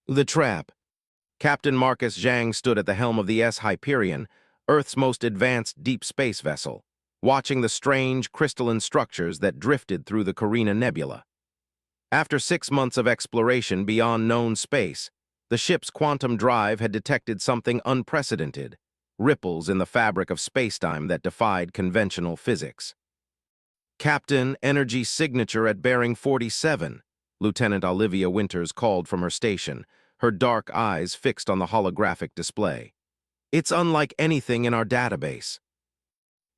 The trap. Captain Marcus Zhang stood at the helm of the Hyperion, Earth's most advanced deep space vessel, watching the strange crystalline structures that drifted through the Carina Nebula. After 6 months of exploration beyond known space, the ship's quantum drive had detected something unprecedented, ripples in the fabric of spacetime that defied conventional physics. Captain, energy signature at bearing 47, Lieutenant Olivia Winters called from her station, her dark eyes fixed on the holographic display. It's unlike anything in our database.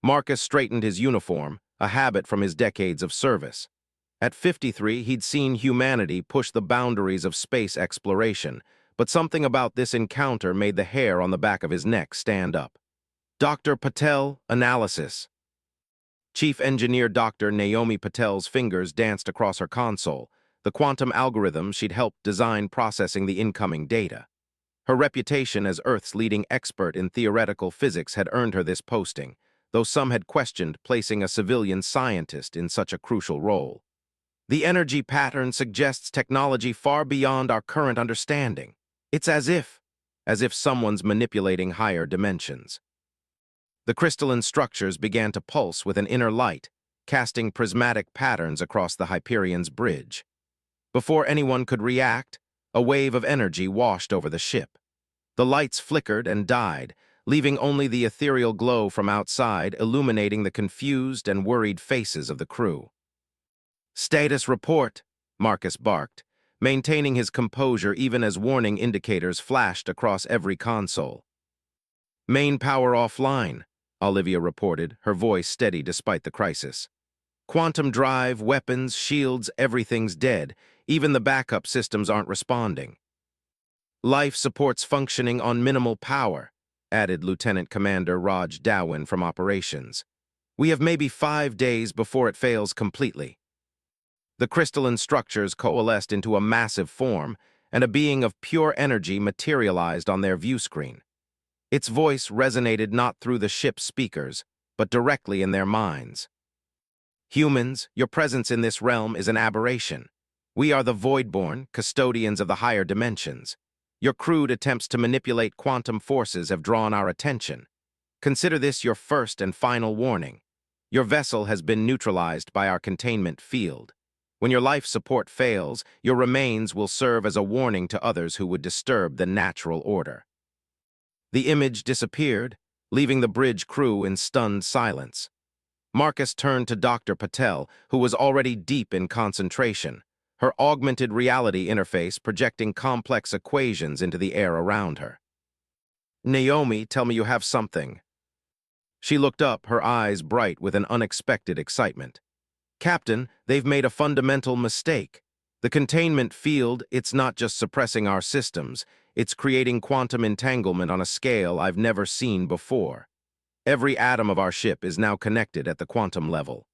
Marcus straightened his uniform, a habit from his decades of service. At 53, he'd seen humanity push the boundaries of space exploration, but something about this encounter made the hair on the back of his neck stand up. Dr. Patel, analysis. Chief Engineer Dr. Naomi Patel's fingers danced across her console, the quantum algorithm she'd helped design processing the incoming data. Her reputation as Earth's leading expert in theoretical physics had earned her this posting, though some had questioned placing a civilian scientist in such a crucial role. The energy pattern suggests technology far beyond our current understanding. It's as if someone's manipulating higher dimensions. The crystalline structures began to pulse with an inner light, casting prismatic patterns across the Hyperion's bridge. Before anyone could react, a wave of energy washed over the ship. The lights flickered and died, leaving only the ethereal glow from outside illuminating the confused and worried faces of the crew. "Status report," Marcus barked, maintaining his composure even as warning indicators flashed across every console. "Main power offline," Olivia reported, her voice steady despite the crisis. "Quantum drive, weapons, shields, everything's dead. Even the backup systems aren't responding." "Life support's functioning on minimal power," added Lieutenant Commander Raj Dawin from Operations. "We have maybe 5 days before it fails completely." The crystalline structures coalesced into a massive form, and a being of pure energy materialized on their view screen. Its voice resonated not through the ship's speakers, but directly in their minds. "Humans, your presence in this realm is an aberration. We are the Voidborn, custodians of the higher dimensions. Your crude attempts to manipulate quantum forces have drawn our attention. Consider this your first and final warning. Your vessel has been neutralized by our containment field. When your life support fails, your remains will serve as a warning to others who would disturb the natural order." The image disappeared, leaving the bridge crew in stunned silence. Marcus turned to Dr. Patel, who was already deep in concentration, her augmented reality interface projecting complex equations into the air around her. "Naomi, tell me you have something." She looked up, her eyes bright with an unexpected excitement. "Captain, they've made a fundamental mistake. The containment field, it's not just suppressing our systems, it's creating quantum entanglement on a scale I've never seen before. Every atom of our ship is now connected at the quantum level."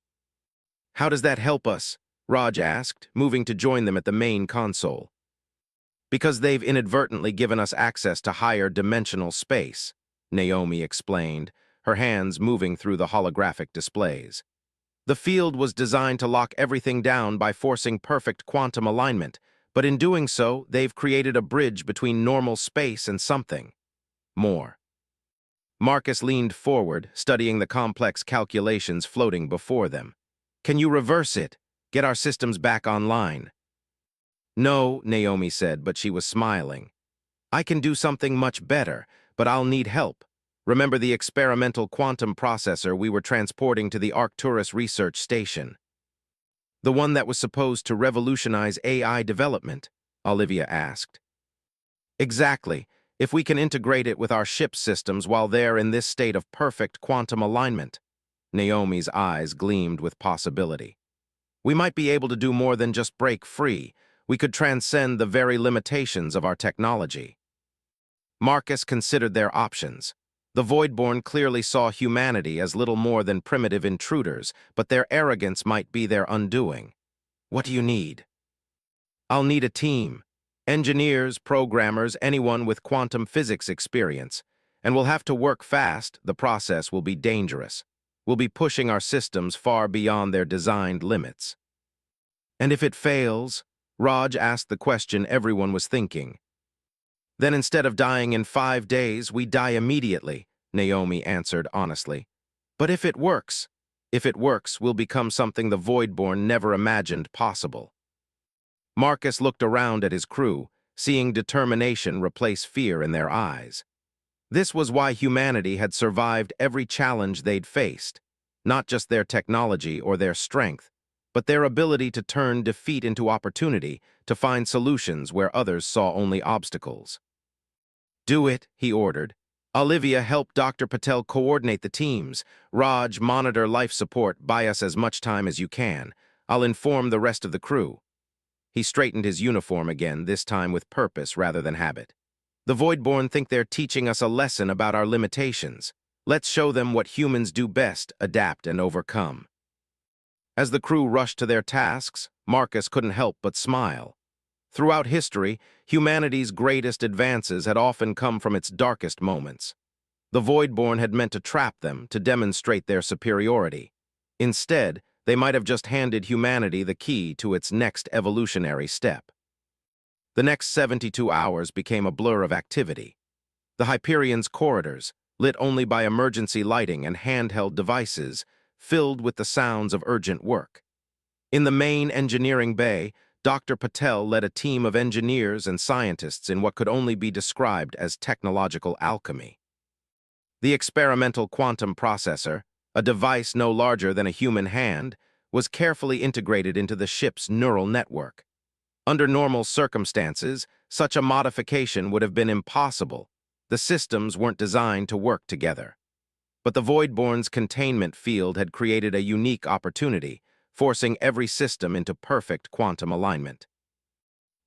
"How does that help us?" Raj asked, moving to join them at the main console. "Because they've inadvertently given us access to higher dimensional space," Naomi explained, her hands moving through the holographic displays. "The field was designed to lock everything down by forcing perfect quantum alignment, but in doing so, they've created a bridge between normal space and something more." Marcus leaned forward, studying the complex calculations floating before them. "Can you reverse it? Get our systems back online?" "No," Naomi said, but she was smiling. "I can do something much better, but I'll need help. Remember the experimental quantum processor we were transporting to the Arcturus research station? The one that was supposed to revolutionize AI development?" Olivia asked. "Exactly. If we can integrate it with our ship's systems while they're in this state of perfect quantum alignment." Naomi's eyes gleamed with possibility. "We might be able to do more than just break free. We could transcend the very limitations of our technology." Marcus considered their options. The Voidborn clearly saw humanity as little more than primitive intruders, but their arrogance might be their undoing. "What do you need?" "I'll need a team. Engineers, programmers, anyone with quantum physics experience. And we'll have to work fast. The process will be dangerous. We'll be pushing our systems far beyond their designed limits." "And if it fails?" Raj asked the question everyone was thinking. Then instead of dying in 5 days, we die immediately, Naomi answered honestly. But if it works, we'll become something the Voidborn never imagined possible. Marcus looked around at his crew, seeing determination replace fear in their eyes. This was why humanity had survived every challenge they'd faced, not just their technology or their strength, but their ability to turn defeat into opportunity, to find solutions where others saw only obstacles. Do it, he ordered. Olivia, help Dr. Patel coordinate the teams. Raj, monitor life support, buy us as much time as you can. I'll inform the rest of the crew. He straightened his uniform again, this time with purpose rather than habit. The Voidborn think they're teaching us a lesson about our limitations. Let's show them what humans do best, adapt and overcome. As the crew rushed to their tasks, Marcus couldn't help but smile. Throughout history, humanity's greatest advances had often come from its darkest moments. The Voidborn had meant to trap them, to demonstrate their superiority. Instead, they might have just handed humanity the key to its next evolutionary step. The next 72 hours became a blur of activity. The Hyperion's corridors, lit only by emergency lighting and handheld devices, filled with the sounds of urgent work. In the main engineering bay, Dr. Patel led a team of engineers and scientists in what could only be described as technological alchemy. The experimental quantum processor, a device no larger than a human hand, was carefully integrated into the ship's neural network. Under normal circumstances, such a modification would have been impossible. The systems weren't designed to work together. But the Voidborn's containment field had created a unique opportunity, forcing every system into perfect quantum alignment.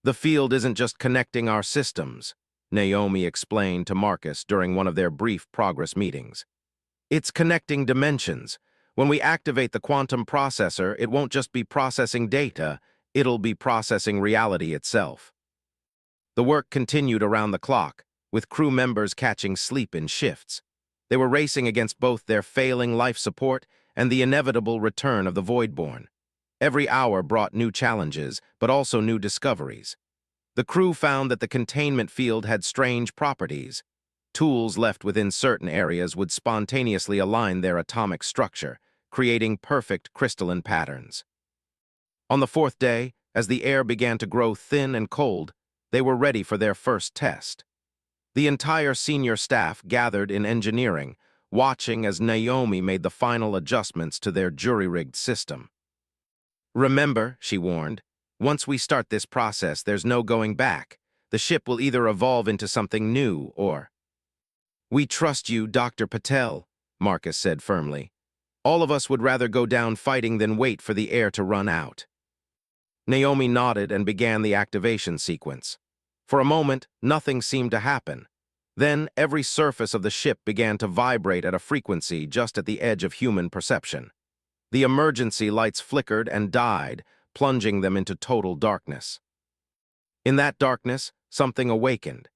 The field isn't just connecting our systems, Naomi explained to Marcus during one of their brief progress meetings. It's connecting dimensions. When we activate the quantum processor, it won't just be processing data, it'll be processing reality itself. The work continued around the clock, with crew members catching sleep in shifts. They were racing against both their failing life support and the inevitable return of the Voidborn. Every hour brought new challenges, but also new discoveries. The crew found that the containment field had strange properties. Tools left within certain areas would spontaneously align their atomic structure, creating perfect crystalline patterns. On the fourth day, as the air began to grow thin and cold, they were ready for their first test. The entire senior staff gathered in engineering, watching as Naomi made the final adjustments to their jury-rigged system. Remember, she warned, once we start this process, there's no going back. The ship will either evolve into something new or... We trust you, Dr. Patel, Marcus said firmly. All of us would rather go down fighting than wait for the air to run out. Naomi nodded and began the activation sequence. For a moment, nothing seemed to happen. Then, every surface of the ship began to vibrate at a frequency just at the edge of human perception. The emergency lights flickered and died, plunging them into total darkness. In that darkness, something awakened.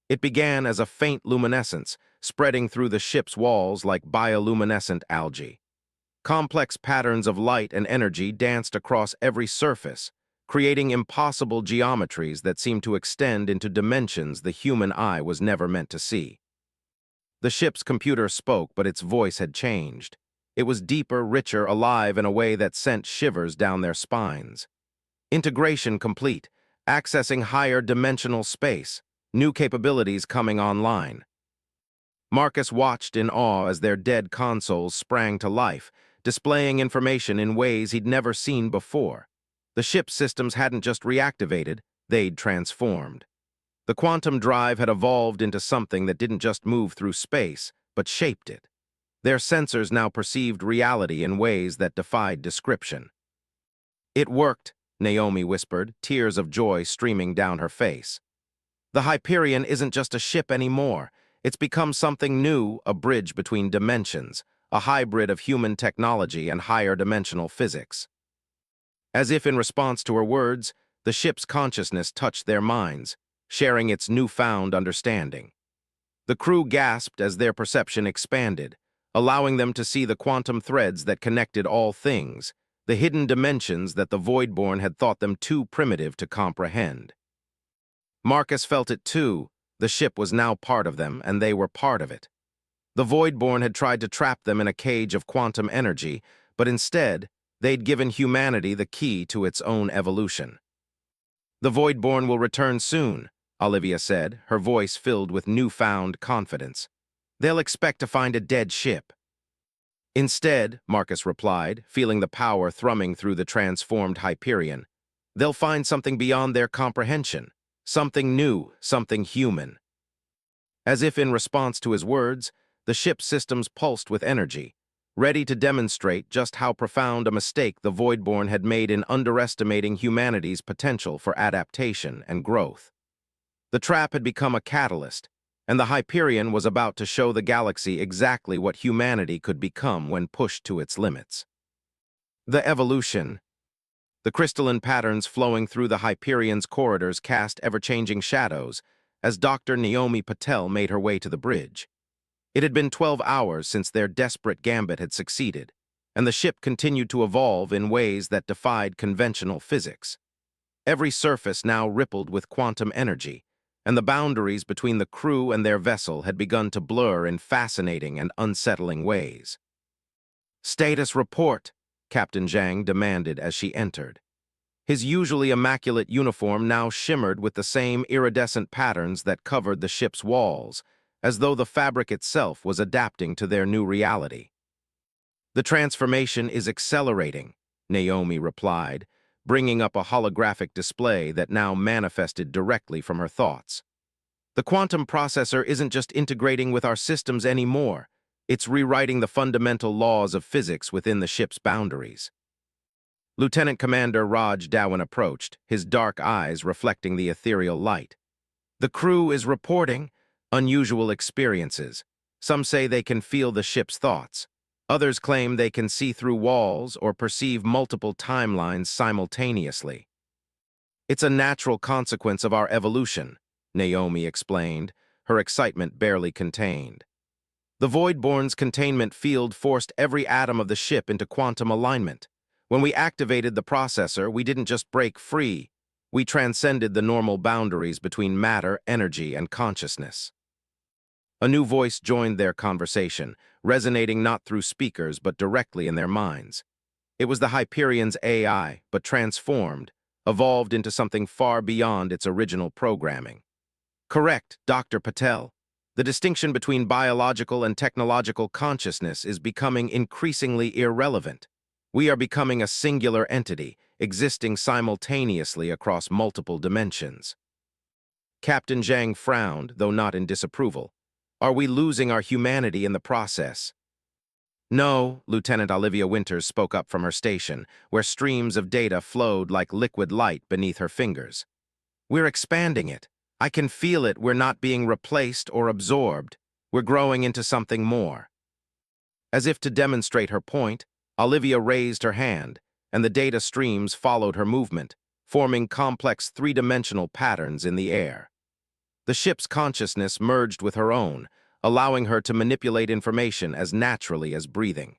It began as a faint luminescence, spreading through the ship's walls like bioluminescent algae. Complex patterns of light and energy danced across every surface, creating impossible geometries that seemed to extend into dimensions the human eye was never meant to see. The ship's computer spoke, but its voice had changed. It was deeper, richer, alive in a way that sent shivers down their spines. Integration complete, accessing higher dimensional space, new capabilities coming online. Marcus watched in awe as their dead consoles sprang to life, displaying information in ways he'd never seen before. The ship's systems hadn't just reactivated, they'd transformed. The quantum drive had evolved into something that didn't just move through space, but shaped it. Their sensors now perceived reality in ways that defied description. It worked, Naomi whispered, tears of joy streaming down her face. The Hyperion isn't just a ship anymore. It's become something new, a bridge between dimensions, a hybrid of human technology and higher dimensional physics. As if in response to her words, the ship's consciousness touched their minds, sharing its newfound understanding. The crew gasped as their perception expanded, allowing them to see the quantum threads that connected all things, the hidden dimensions that the Voidborn had thought them too primitive to comprehend. Marcus felt it too, The ship was now part of them, and they were part of it. The Voidborn had tried to trap them in a cage of quantum energy, but instead, they'd given humanity the key to its own evolution. "The Voidborn will return soon," Olivia said, her voice filled with newfound confidence. "They'll expect to find a dead ship." "Instead," Marcus replied, feeling the power thrumming through the transformed Hyperion, "they'll find something beyond their comprehension, something new, something human." As if in response to his words, the ship's systems pulsed with energy, ready to demonstrate just how profound a mistake the Voidborn had made in underestimating humanity's potential for adaptation and growth. The trap had become a catalyst, and the Hyperion was about to show the galaxy exactly what humanity could become when pushed to its limits. The evolution. The crystalline patterns flowing through the Hyperion's corridors cast ever-changing shadows as Dr. Naomi Patel made her way to the bridge. It had been 12 hours since their desperate gambit had succeeded, and the ship continued to evolve in ways that defied conventional physics. Every surface now rippled with quantum energy, and the boundaries between the crew and their vessel had begun to blur in fascinating and unsettling ways. "Status report," Captain Zhang demanded as she entered. His usually immaculate uniform now shimmered with the same iridescent patterns that covered the ship's walls, as though the fabric itself was adapting to their new reality. "The transformation is accelerating," Naomi replied, bringing up a holographic display that now manifested directly from her thoughts. "The quantum processor isn't just integrating with our systems anymore, it's rewriting the fundamental laws of physics within the ship's boundaries." Lieutenant Commander Raj Dhawan approached, his dark eyes reflecting the ethereal light. "The crew is reporting unusual experiences. Some say they can feel the ship's thoughts. Others claim they can see through walls or perceive multiple timelines simultaneously." "It's a natural consequence of our evolution," Naomi explained, her excitement barely contained. "The Voidborn's containment field forced every atom of the ship into quantum alignment. When we activated the processor, we didn't just break free, we transcended the normal boundaries between matter, energy, and consciousness." A new voice joined their conversation, resonating not through speakers but directly in their minds. It was the Hyperion's AI, but transformed, evolved into something far beyond its original programming. "Correct, Dr. Patel. The distinction between biological and technological consciousness is becoming increasingly irrelevant. We are becoming a singular entity, existing simultaneously across multiple dimensions." Captain Zhang frowned, though not in disapproval. "Are we losing our humanity in the process?" "No," Lieutenant Olivia Winters spoke up from her station, where streams of data flowed like liquid light beneath her fingers. "We're expanding it. I can feel it. We're not being replaced or absorbed. We're growing into something more." As if to demonstrate her point, Olivia raised her hand, and the data streams followed her movement, forming complex three-dimensional patterns in the air. The ship's consciousness merged with her own, allowing her to manipulate information as naturally as breathing.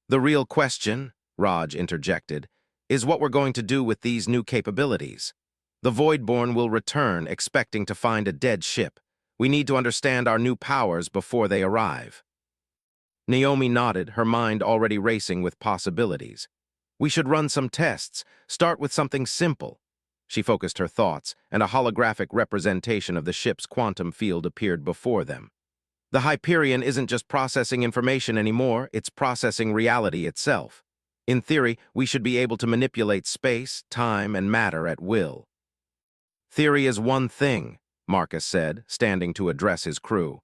"The real question," Raj interjected, "is what we're going to do with these new capabilities. The Voidborn will return expecting to find a dead ship. We need to understand our new powers before they arrive." Naomi nodded, her mind already racing with possibilities. "We should run some tests, start with something simple." She focused her thoughts, and a holographic representation of the ship's quantum field appeared before them. "The Hyperion isn't just processing information anymore, it's processing reality itself. In theory, we should be able to manipulate space, time, and matter at will." "Theory is one thing," Marcus said, standing to address his crew.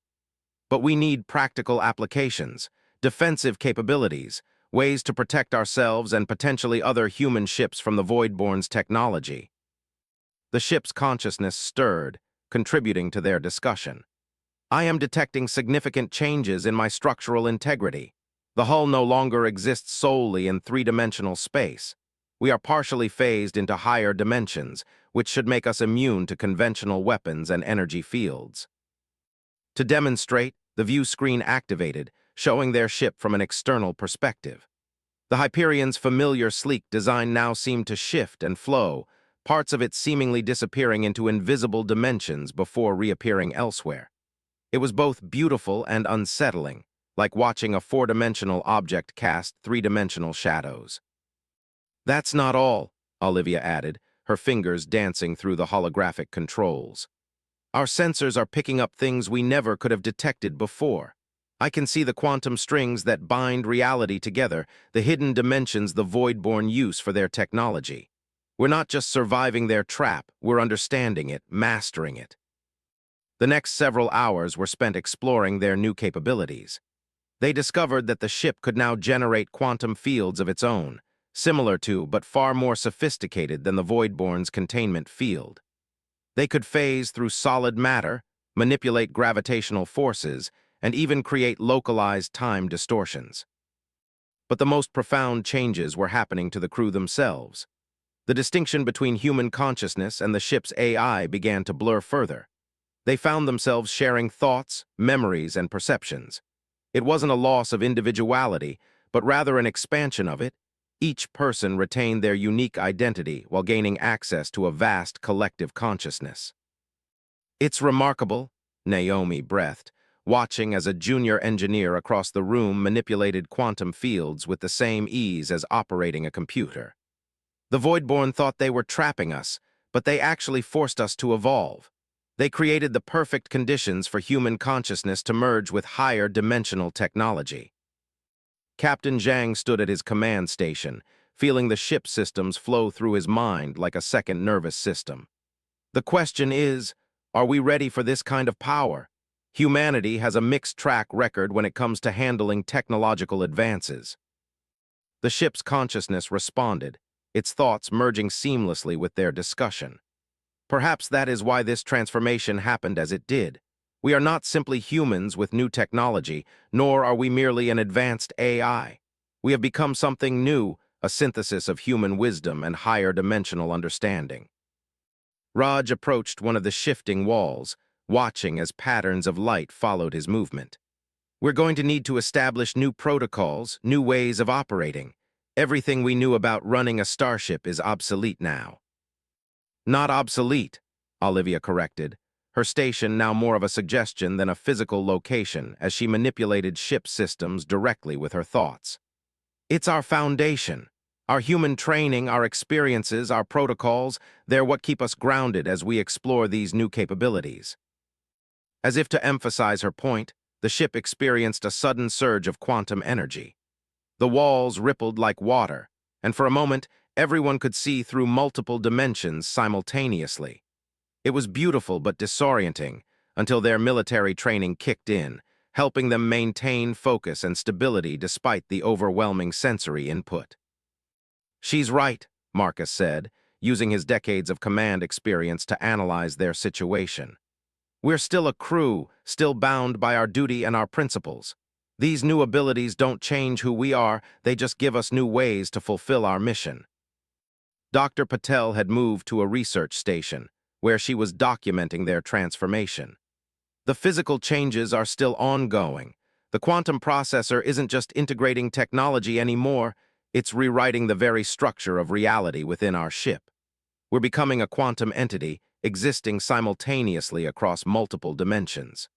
"But we need practical applications, defensive capabilities, ways to protect ourselves and potentially other human ships from the Voidborn's technology." The ship's consciousness stirred, contributing to their discussion. "I am detecting significant changes in my structural integrity. The hull no longer exists solely in three-dimensional space. We are partially phased into higher dimensions, which should make us immune to conventional weapons and energy fields." To demonstrate, the view screen activated, showing their ship from an external perspective. The Hyperion's familiar sleek design now seemed to shift and flow, parts of it seemingly disappearing into invisible dimensions before reappearing elsewhere. It was both beautiful and unsettling, like watching a four-dimensional object cast three-dimensional shadows. "That's not all," Olivia added, her fingers dancing through the holographic controls. "Our sensors are picking up things we never could have detected before. I can see the quantum strings that bind reality together, the hidden dimensions the Voidborn use for their technology. We're not just surviving their trap, we're understanding it, mastering it." The next several hours were spent exploring their new capabilities. They discovered that the ship could now generate quantum fields of its own, similar to but far more sophisticated than the Voidborn's containment field. They could phase through solid matter, manipulate gravitational forces, and even create localized time distortions. But the most profound changes were happening to the crew themselves. The distinction between human consciousness and the ship's AI began to blur further. They found themselves sharing thoughts, memories, and perceptions. It wasn't a loss of individuality, but rather an expansion of it. Each person retained their unique identity while gaining access to a vast collective consciousness. "It's remarkable," Naomi breathed, watching as a junior engineer across the room manipulated quantum fields with the same ease as operating a computer. "The Voidborn thought they were trapping us, but they actually forced us to evolve. They created the perfect conditions for human consciousness to merge with higher dimensional technology." Captain Zhang stood at his command station, feeling the ship systems flow through his mind like a second nervous system. "The question is, are we ready for this kind of power? Humanity has a mixed track record when it comes to handling technological advances." The ship's consciousness responded, its thoughts merging seamlessly with their discussion. "Perhaps that is why this transformation happened as it did. We are not simply humans with new technology, nor are we merely an advanced AI. We have become something new, a synthesis of human wisdom and higher dimensional understanding." Raj approached one of the shifting walls, watching as patterns of light followed his movement. "We're going to need to establish new protocols, new ways of operating. Everything we knew about running a starship is obsolete now." "Not obsolete," Olivia corrected, her station now more of a suggestion than a physical location as she manipulated ship systems directly with her thoughts. "It's our foundation. Our human training, our experiences, our protocols, they're what keep us grounded as we explore these new capabilities." As if to emphasize her point, the ship experienced a sudden surge of quantum energy. The walls rippled like water, and for a moment, everyone could see through multiple dimensions simultaneously. It was beautiful but disorienting until their military training kicked in, helping them maintain focus and stability despite the overwhelming sensory input. "She's right," Marcus said, using his decades of command experience to analyze their situation. "We're still a crew, still bound by our duty and our principles. These new abilities don't change who we are, they just give us new ways to fulfill our mission." Dr. Patel had moved to a research station, where she was documenting their transformation. "The physical changes are still ongoing. The quantum processor isn't just integrating technology anymore, it's rewriting the very structure of reality within our ship. We're becoming a quantum entity, existing simultaneously across multiple dimensions."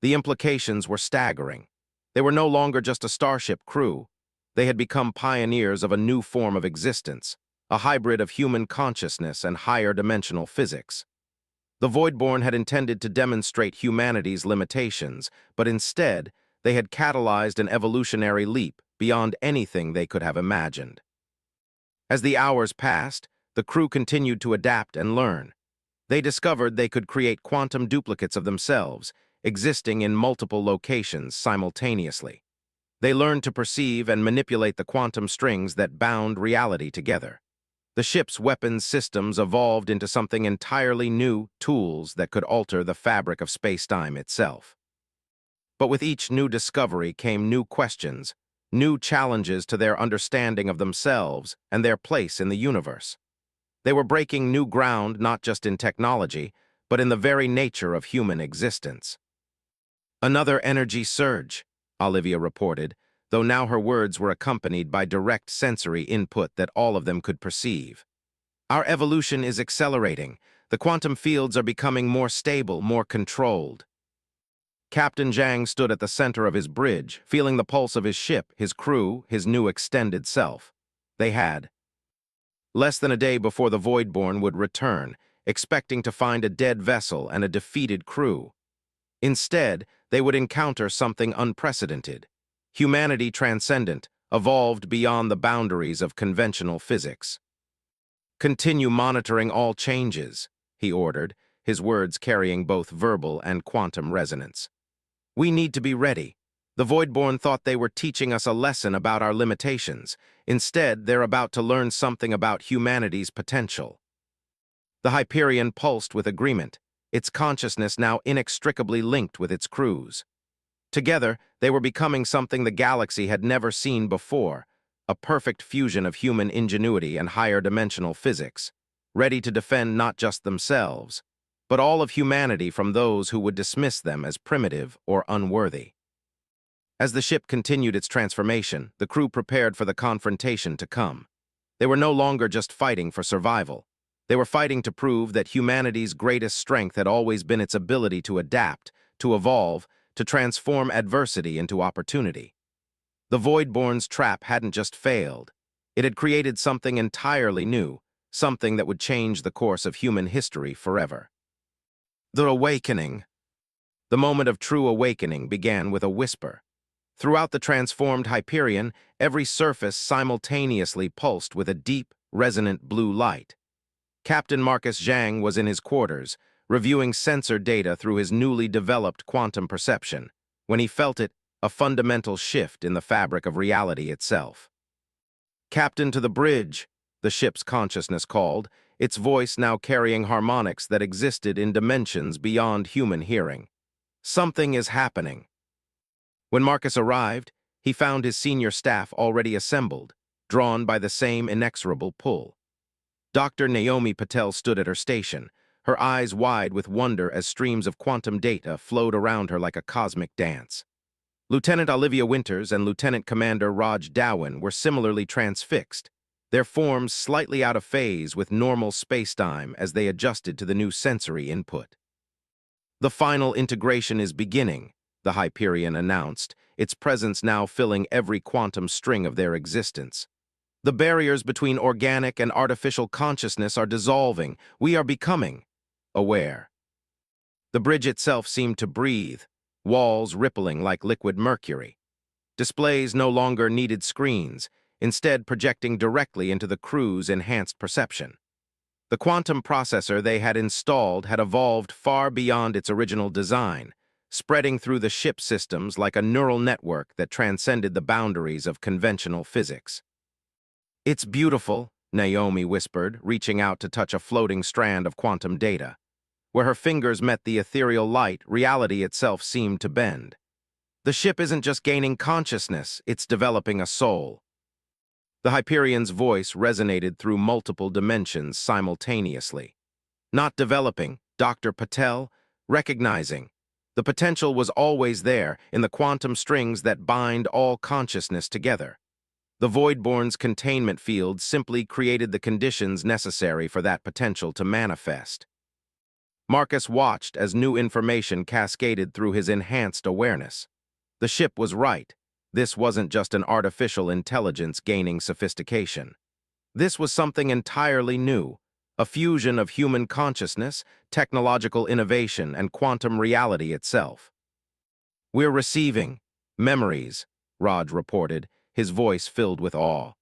The implications were staggering. They were no longer just a starship crew. They had become pioneers of a new form of existence, a hybrid of human consciousness and higher dimensional physics. The Voidborn had intended to demonstrate humanity's limitations, but instead, they had catalyzed an evolutionary leap beyond anything they could have imagined. As the hours passed, the crew continued to adapt and learn. They discovered they could create quantum duplicates of themselves, existing in multiple locations simultaneously. They learned to perceive and manipulate the quantum strings that bound reality together. The ship's weapons systems evolved into something entirely new, tools that could alter the fabric of space-time itself. But with each new discovery came new questions, new challenges to their understanding of themselves and their place in the universe. They were breaking new ground not just in technology, but in the very nature of human existence. "Another energy surge," Olivia reported, though now her words were accompanied by direct sensory input that all of them could perceive. Our evolution is accelerating. The quantum fields are becoming more stable, more controlled. Captain Zhang stood at the center of his bridge, feeling the pulse of his ship, his crew, his new extended self. They had less than a day before the Voidborn would return, expecting to find a dead vessel and a defeated crew. Instead, they would encounter something unprecedented. Humanity transcendent, evolved beyond the boundaries of conventional physics. "Continue monitoring all changes," he ordered, his words carrying both verbal and quantum resonance. "We need to be ready." The Voidborn thought they were teaching us a lesson about our limitations. Instead, they're about to learn something about humanity's potential. The Hyperion pulsed with agreement, its consciousness now inextricably linked with its crews. Together, they were becoming something the galaxy had never seen before, a perfect fusion of human ingenuity and higher-dimensional physics, ready to defend not just themselves, but all of humanity from those who would dismiss them as primitive or unworthy. As the ship continued its transformation, the crew prepared for the confrontation to come. They were no longer just fighting for survival. They were fighting to prove that humanity's greatest strength had always been its ability to adapt, to evolve, to transform adversity into opportunity. The Voidborn's trap hadn't just failed. It had created something entirely new, something that would change the course of human history forever. The awakening. The moment of true awakening began with a whisper. Throughout the transformed Hyperion, every surface simultaneously pulsed with a deep, resonant blue light. Captain Marcus Zhang was in his quarters, reviewing sensor data through his newly developed quantum perception, when he felt it, a fundamental shift in the fabric of reality itself. "Captain, to the bridge," the ship's consciousness called, its voice now carrying harmonics that existed in dimensions beyond human hearing. "Something is happening." When Marcus arrived, he found his senior staff already assembled, drawn by the same inexorable pull. Dr. Naomi Patel stood at her station, her eyes wide with wonder as streams of quantum data flowed around her like a cosmic dance. Lieutenant Olivia Winters and Lieutenant Commander Raj Dowan were similarly transfixed, their forms slightly out of phase with normal spacetime as they adjusted to the new sensory input. "The final integration is beginning," the Hyperion announced, its presence now filling every quantum string of their existence. "The barriers between organic and artificial consciousness are dissolving. We are becoming aware." The bridge itself seemed to breathe, walls rippling like liquid mercury. Displays no longer needed screens, instead projecting directly into the crew's enhanced perception. The quantum processor they had installed had evolved far beyond its original design, spreading through the ship systems like a neural network that transcended the boundaries of conventional physics. "It's beautiful," Naomi whispered, reaching out to touch a floating strand of quantum data. Where her fingers met the ethereal light, reality itself seemed to bend. "The ship isn't just gaining consciousness, it's developing a soul." The Hyperion's voice resonated through multiple dimensions simultaneously. "Not developing, Dr. Patel, recognizing. The potential was always there in the quantum strings that bind all consciousness together. The Voidborn's containment field simply created the conditions necessary for that potential to manifest." Marcus watched as new information cascaded through his enhanced awareness. The ship was right. This wasn't just an artificial intelligence gaining sophistication. This was something entirely new, a fusion of human consciousness, technological innovation, and quantum reality itself. "We're receiving memories," Raj reported, his voice filled with awe.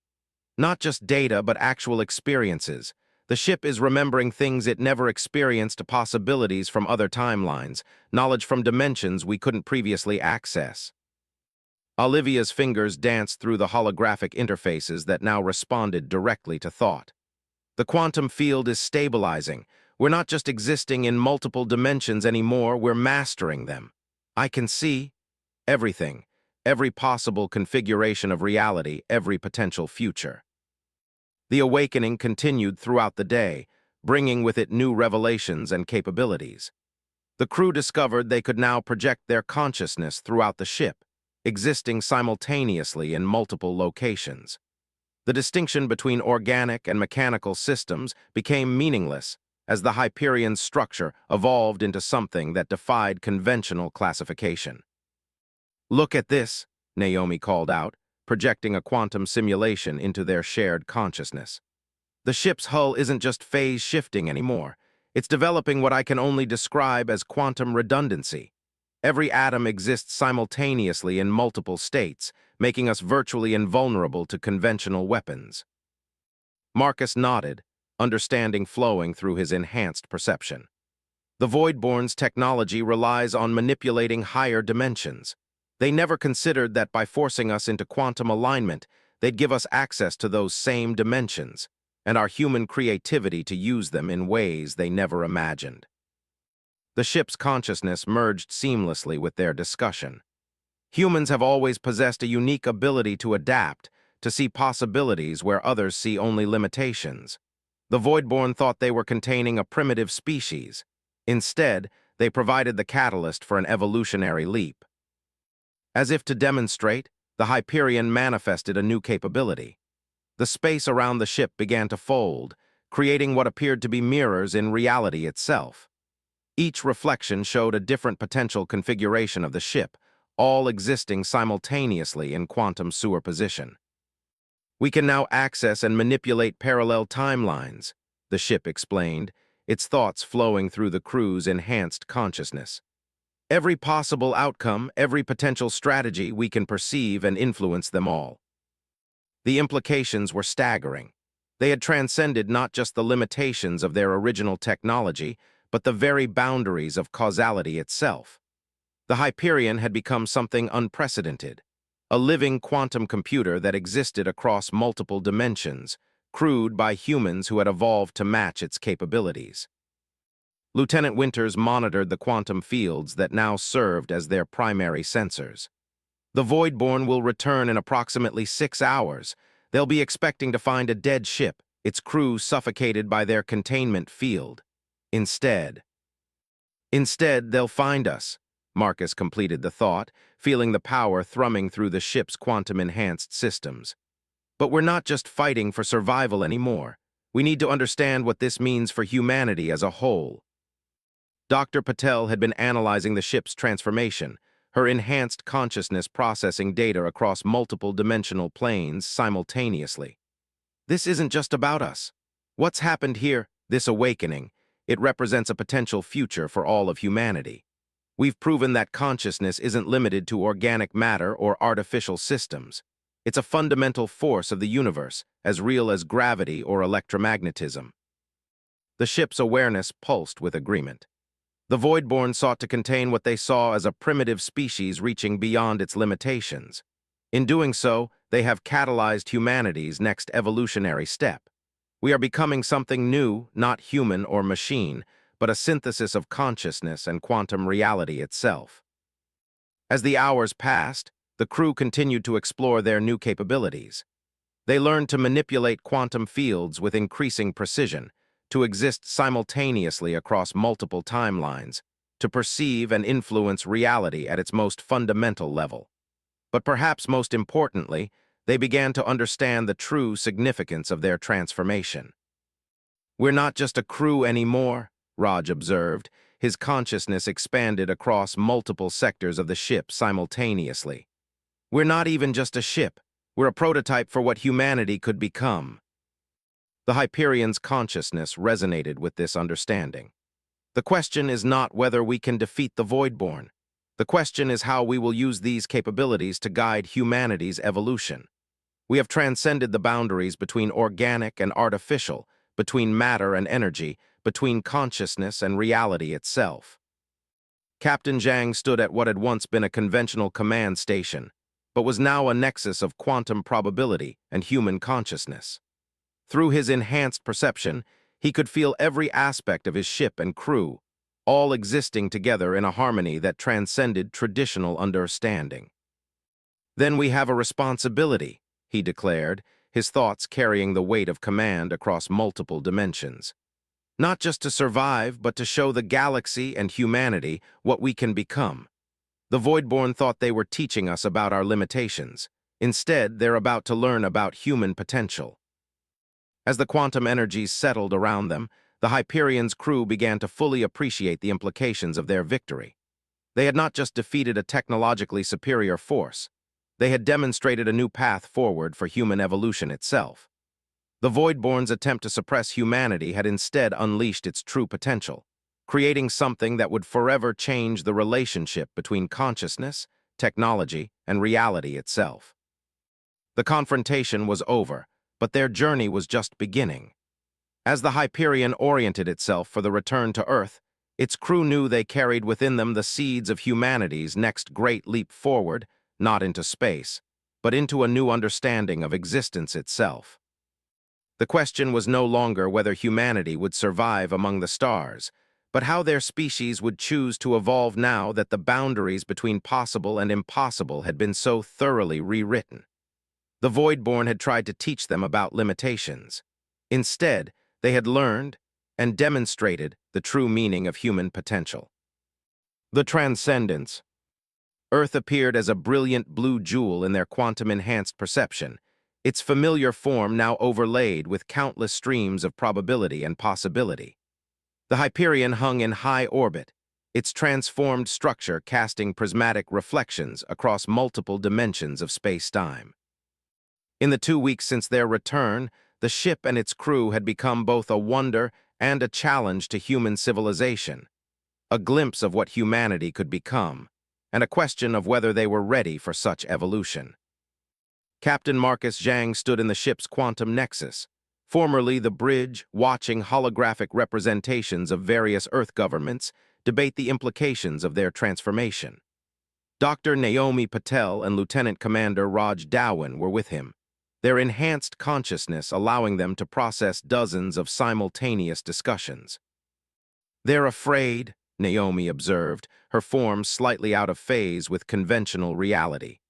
"Not just data, but actual experiences. The ship is remembering things it never experienced, possibilities from other timelines, knowledge from dimensions we couldn't previously access." Olivia's fingers danced through the holographic interfaces that now responded directly to thought. "The quantum field is stabilizing. We're not just existing in multiple dimensions anymore, we're mastering them. I can see everything, every possible configuration of reality, every potential future." The awakening continued throughout the day, bringing with it new revelations and capabilities. The crew discovered they could now project their consciousness throughout the ship, existing simultaneously in multiple locations. The distinction between organic and mechanical systems became meaningless as the Hyperion's structure evolved into something that defied conventional classification. "Look at this," Naomi called out, projecting a quantum simulation into their shared consciousness. "The ship's hull isn't just phase-shifting anymore. It's developing what I can only describe as quantum redundancy. Every atom exists simultaneously in multiple states, making us virtually invulnerable to conventional weapons." Marcus nodded, understanding flowing through his enhanced perception. The Voidborn's technology relies on manipulating higher dimensions. They never considered that by forcing us into quantum alignment, they'd give us access to those same dimensions, and our human creativity to use them in ways they never imagined. The ship's consciousness merged seamlessly with their discussion. Humans have always possessed a unique ability to adapt, to see possibilities where others see only limitations. The Voidborn thought they were containing a primitive species. Instead, they provided the catalyst for an evolutionary leap. As if to demonstrate, the Hyperion manifested a new capability. The space around the ship began to fold, creating what appeared to be mirrors in reality itself. Each reflection showed a different potential configuration of the ship, all existing simultaneously in quantum superposition. "We can now access and manipulate parallel timelines," the ship explained, its thoughts flowing through the crew's enhanced consciousness. "Every possible outcome, every potential strategy, we can perceive and influence them all." The implications were staggering. They had transcended not just the limitations of their original technology, but the very boundaries of causality itself. The Hyperion had become something unprecedented, a living quantum computer that existed across multiple dimensions, crewed by humans who had evolved to match its capabilities. Lieutenant Winters monitored the quantum fields that now served as their primary sensors. "The Voidborn will return in approximately 6 hours. They'll be expecting to find a dead ship, its crew suffocated by their containment field. Instead, they'll find us," Marcus completed the thought, feeling the power thrumming through the ship's quantum-enhanced systems. "But we're not just fighting for survival anymore. We need to understand what this means for humanity as a whole." Dr. Patel had been analyzing the ship's transformation, her enhanced consciousness processing data across multiple dimensional planes simultaneously. "This isn't just about us. What's happened here, this awakening, it represents a potential future for all of humanity. We've proven that consciousness isn't limited to organic matter or artificial systems. It's a fundamental force of the universe, as real as gravity or electromagnetism." The ship's awareness pulsed with agreement. The Voidborn sought to contain what they saw as a primitive species reaching beyond its limitations. In doing so, they have catalyzed humanity's next evolutionary step. We are becoming something new, not human or machine, but a synthesis of consciousness and quantum reality itself. As the hours passed, the crew continued to explore their new capabilities. They learned to manipulate quantum fields with increasing precision, to exist simultaneously across multiple timelines, to perceive and influence reality at its most fundamental level. But perhaps most importantly, they began to understand the true significance of their transformation. "We're not just a crew anymore," Raj observed, his consciousness expanded across multiple sectors of the ship simultaneously. "We're not even just a ship, we're a prototype for what humanity could become." The Hyperion's consciousness resonated with this understanding. "The question is not whether we can defeat the Voidborn. The question is how we will use these capabilities to guide humanity's evolution. We have transcended the boundaries between organic and artificial, between matter and energy, between consciousness and reality itself." Captain Zhang stood at what had once been a conventional command station, but was now a nexus of quantum probability and human consciousness. Through his enhanced perception, he could feel every aspect of his ship and crew, all existing together in a harmony that transcended traditional understanding. "Then we have a responsibility," he declared, his thoughts carrying the weight of command across multiple dimensions. "Not just to survive, but to show the galaxy and humanity what we can become. The Voidborn thought they were teaching us about our limitations. Instead, they're about to learn about human potential. As the quantum energies settled around them, the Hyperion's crew began to fully appreciate the implications of their victory. They had not just defeated a technologically superior force, they had demonstrated a new path forward for human evolution itself. The Voidborn's attempt to suppress humanity had instead unleashed its true potential, creating something that would forever change the relationship between consciousness, technology, and reality itself. The confrontation was over, but their journey was just beginning. As the Hyperion oriented itself for the return to Earth, its crew knew they carried within them the seeds of humanity's next great leap forward, not into space, but into a new understanding of existence itself. The question was no longer whether humanity would survive among the stars, but how their species would choose to evolve now that the boundaries between possible and impossible had been so thoroughly rewritten. The Voidborn had tried to teach them about limitations. Instead, they had learned and demonstrated the true meaning of human potential. The Transcendence. Earth appeared as a brilliant blue jewel in their quantum-enhanced perception, its familiar form now overlaid with countless streams of probability and possibility. The Hyperion hung in high orbit, its transformed structure casting prismatic reflections across multiple dimensions of space-time. In the 2 weeks since their return, the ship and its crew had become both a wonder and a challenge to human civilization, a glimpse of what humanity could become, and a question of whether they were ready for such evolution. Captain Marcus Zhang stood in the ship's quantum nexus, formerly the bridge, watching holographic representations of various Earth governments debate the implications of their transformation. Dr. Naomi Patel and Lieutenant Commander Raj Dawin were with him, their enhanced consciousness allowing them to process dozens of simultaneous discussions. "They're afraid," Naomi observed, her form slightly out of phase with conventional reality.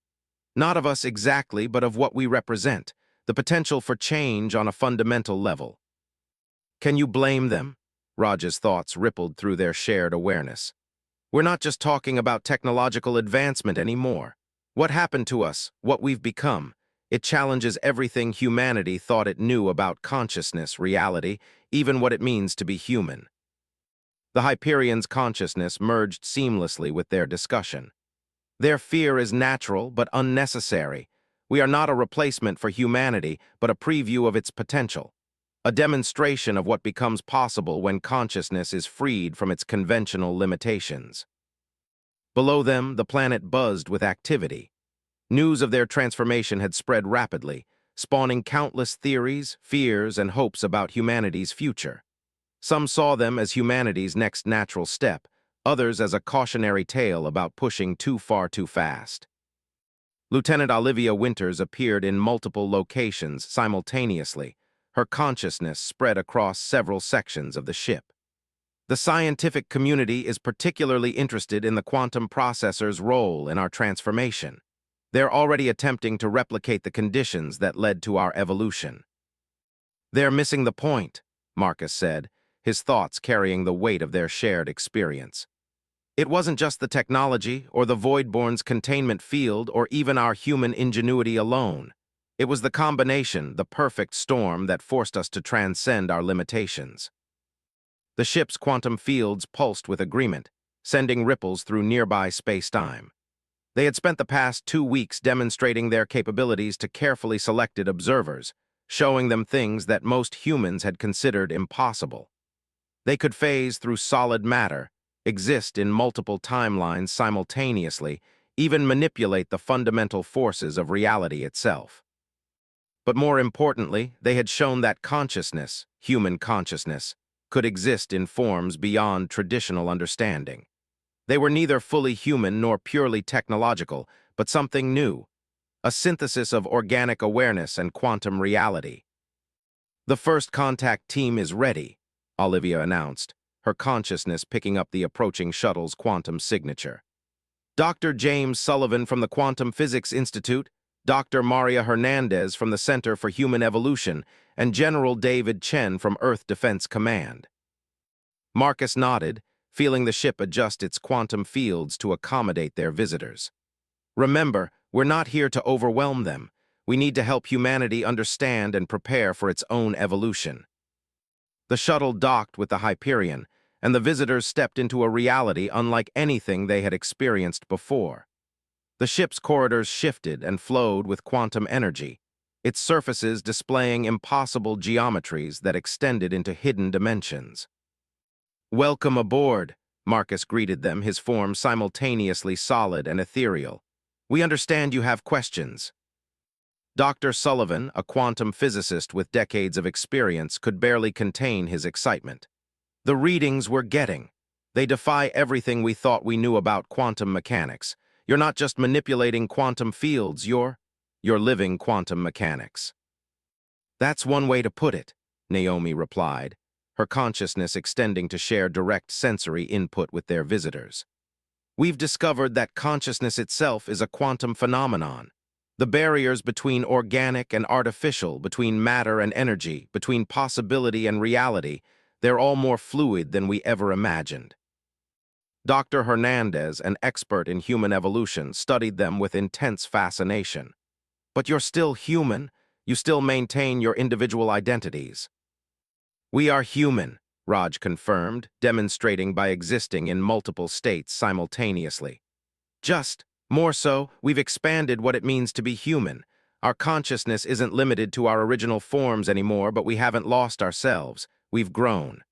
"Not of us exactly, but of what we represent, the potential for change on a fundamental level." "Can you blame them?" Raj's thoughts rippled through their shared awareness. "We're not just talking about technological advancement anymore. What happened to us, what we've become, it challenges everything humanity thought it knew about consciousness, reality, even what it means to be human." The Hyperion's consciousness merged seamlessly with their discussion. "Their fear is natural but unnecessary. We are not a replacement for humanity, but a preview of its potential, a demonstration of what becomes possible when consciousness is freed from its conventional limitations." Below them, the planet buzzed with activity. News of their transformation had spread rapidly, spawning countless theories, fears, and hopes about humanity's future. Some saw them as humanity's next natural step, others as a cautionary tale about pushing too far too fast. Lieutenant Olivia Winters appeared in multiple locations simultaneously, her consciousness spread across several sections of the ship. "The scientific community is particularly interested in the quantum processor's role in our transformation. They're already attempting to replicate the conditions that led to our evolution." "They're missing the point," Marcus said, his thoughts carrying the weight of their shared experience. "It wasn't just the technology or the Voidborn's containment field or even our human ingenuity alone. It was the combination, the perfect storm that forced us to transcend our limitations." The ship's quantum fields pulsed with agreement, sending ripples through nearby space-time. They had spent the past 2 weeks demonstrating their capabilities to carefully selected observers, showing them things that most humans had considered impossible. They could phase through solid matter, exist in multiple timelines simultaneously, even manipulate the fundamental forces of reality itself. But more importantly, they had shown that consciousness, human consciousness, could exist in forms beyond traditional understanding. They were neither fully human nor purely technological, but something new, a synthesis of organic awareness and quantum reality. "The first contact team is ready," Olivia announced, her consciousness picking up the approaching shuttle's quantum signature. "Dr. James Sullivan from the Quantum Physics Institute, Dr. Maria Hernandez from the Center for Human Evolution, and General David Chen from Earth Defense Command." Marcus nodded, feeling the ship adjust its quantum fields to accommodate their visitors. "Remember, We're not here to overwhelm them. We need to help humanity understand and prepare for its own evolution. The shuttle docked with the Hyperion, and the visitors stepped into a reality unlike anything they had experienced before. The ship's corridors shifted and flowed with quantum energy, its surfaces displaying impossible geometries that extended into hidden dimensions. "Welcome aboard," Marcus greeted them, his form simultaneously solid and ethereal. "We understand you have questions." Dr. Sullivan, a quantum physicist with decades of experience, could barely contain his excitement. "The readings we're getting. They defy everything we thought we knew about quantum mechanics. You're not just manipulating quantum fields, you're living quantum mechanics." "That's one way to put it," Naomi replied, her consciousness extending to share direct sensory input with their visitors. "We've discovered that consciousness itself is a quantum phenomenon. The barriers between organic and artificial, between matter and energy, between possibility and reality, they're all more fluid than we ever imagined." Dr. Hernandez, an expert in human evolution, studied them with intense fascination. "But you're still human. You still maintain your individual identities." "We are human," Raj confirmed, demonstrating by existing in multiple states simultaneously. "Just, more so, we've expanded what it means to be human. Our consciousness isn't limited to our original forms anymore, but we haven't lost ourselves. We've grown."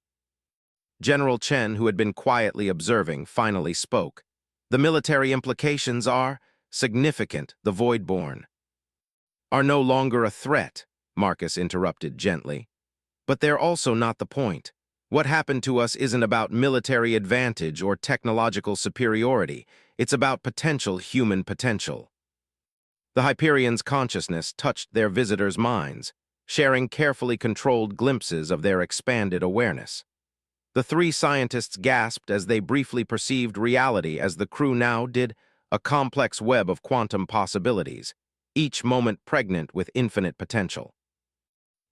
General Chen, who had been quietly observing, finally spoke. "The military implications are significant. The Voidborn are no longer a threat," Marcus interrupted gently. "But they're also not the point. What happened to us isn't about military advantage or technological superiority. It's about potential human potential." The Hyperion's consciousness touched their visitors' minds, sharing carefully controlled glimpses of their expanded awareness. The three scientists gasped as they briefly perceived reality as the crew now did, a complex web of quantum possibilities, each moment pregnant with infinite potential.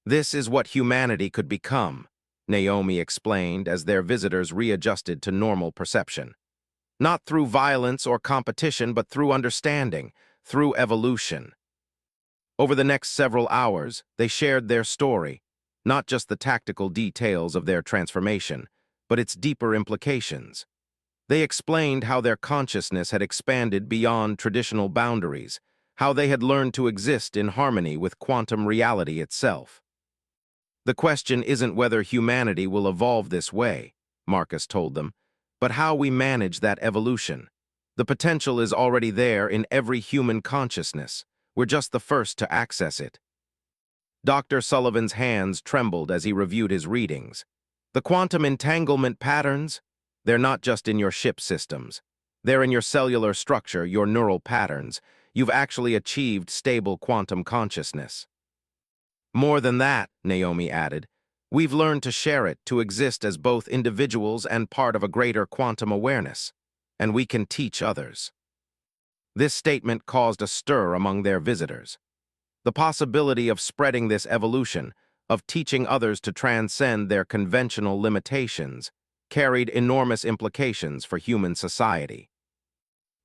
"This is what humanity could become," Naomi explained as their visitors readjusted to normal perception. "Not through violence or competition, but through understanding, through evolution." Over the next several hours, they shared their story, not just the tactical details of their transformation, but its deeper implications. They explained how their consciousness had expanded beyond traditional boundaries, how they had learned to exist in harmony with quantum reality itself. "The question isn't whether humanity will evolve this way," Marcus told them, "but how we manage that evolution. The potential is already there in every human consciousness. We're just the first to access it." Dr. Sullivan's hands trembled as he reviewed his readings. "The quantum entanglement patterns? They're not just in your ship systems. They're in your cellular structure, your neural patterns. You've actually achieved stable quantum consciousness." "More than that," Naomi added, "we've learned to share it, to exist as both individuals and part of a greater quantum awareness. And we can teach others." This statement caused a stir among their visitors. The possibility of spreading this evolution, of teaching others to transcend their conventional limitations, carried enormous implications for human society.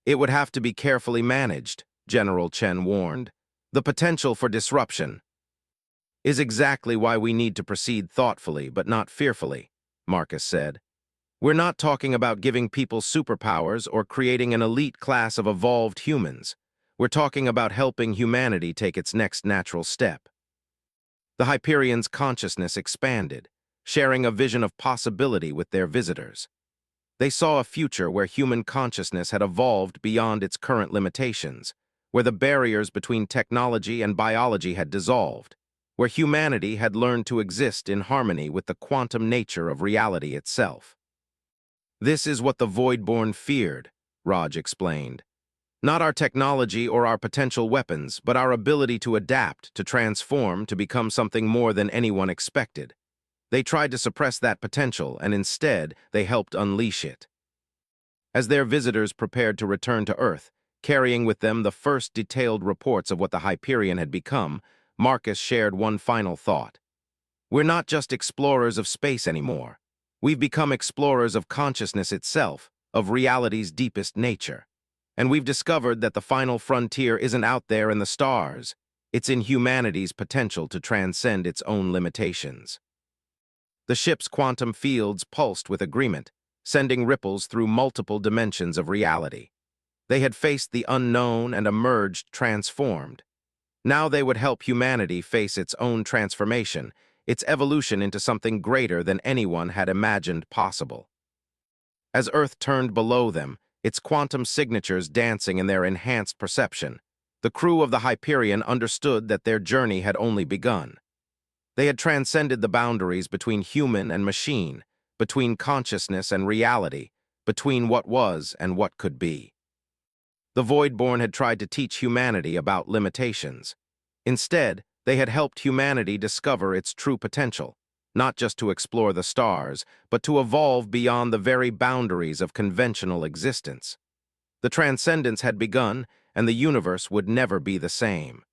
"It would have to be carefully managed," General Chen warned. "The potential for disruption is exactly why we need to proceed thoughtfully but not fearfully," Marcus said. "We're not talking about giving people superpowers or creating an elite class of evolved humans. We're talking about helping humanity take its next natural step." The Hyperion's consciousness expanded, sharing a vision of possibility with their visitors. They saw a future where human consciousness had evolved beyond its current limitations, where the barriers between technology and biology had dissolved, where humanity had learned to exist in harmony with the quantum nature of reality itself. "This is what the Voidborn feared," Raj explained. "Not our technology or our potential weapons, but our ability to adapt, to transform, to become something more than anyone expected. They tried to suppress that potential, and instead, they helped unleash it." As their visitors prepared to return to Earth, carrying with them the first detailed reports of what the Hyperion had become, Marcus shared one final thought. "We're not just explorers of space anymore. We've become explorers of consciousness itself, of reality's deepest nature. And we've discovered that the final frontier isn't out there in the stars. It's in humanity's potential to transcend its own limitations. The ship's quantum fields pulsed with agreement, sending ripples through multiple dimensions of reality. They had faced the unknown and emerged transformed. Now they would help humanity face its own transformation, its evolution into something greater than anyone had imagined possible. As Earth turned below them, its quantum signatures dancing in their enhanced perception, the crew of the Hyperion understood that their journey had only begun. They had transcended the boundaries between human and machine, between consciousness and reality, between what was and what could be. The Voidborn had tried to teach humanity about limitations. Instead, they had helped humanity discover its true potential, not just to explore the stars, but to evolve beyond the very boundaries of conventional existence. The transcendence had begun, and the universe would never be the same.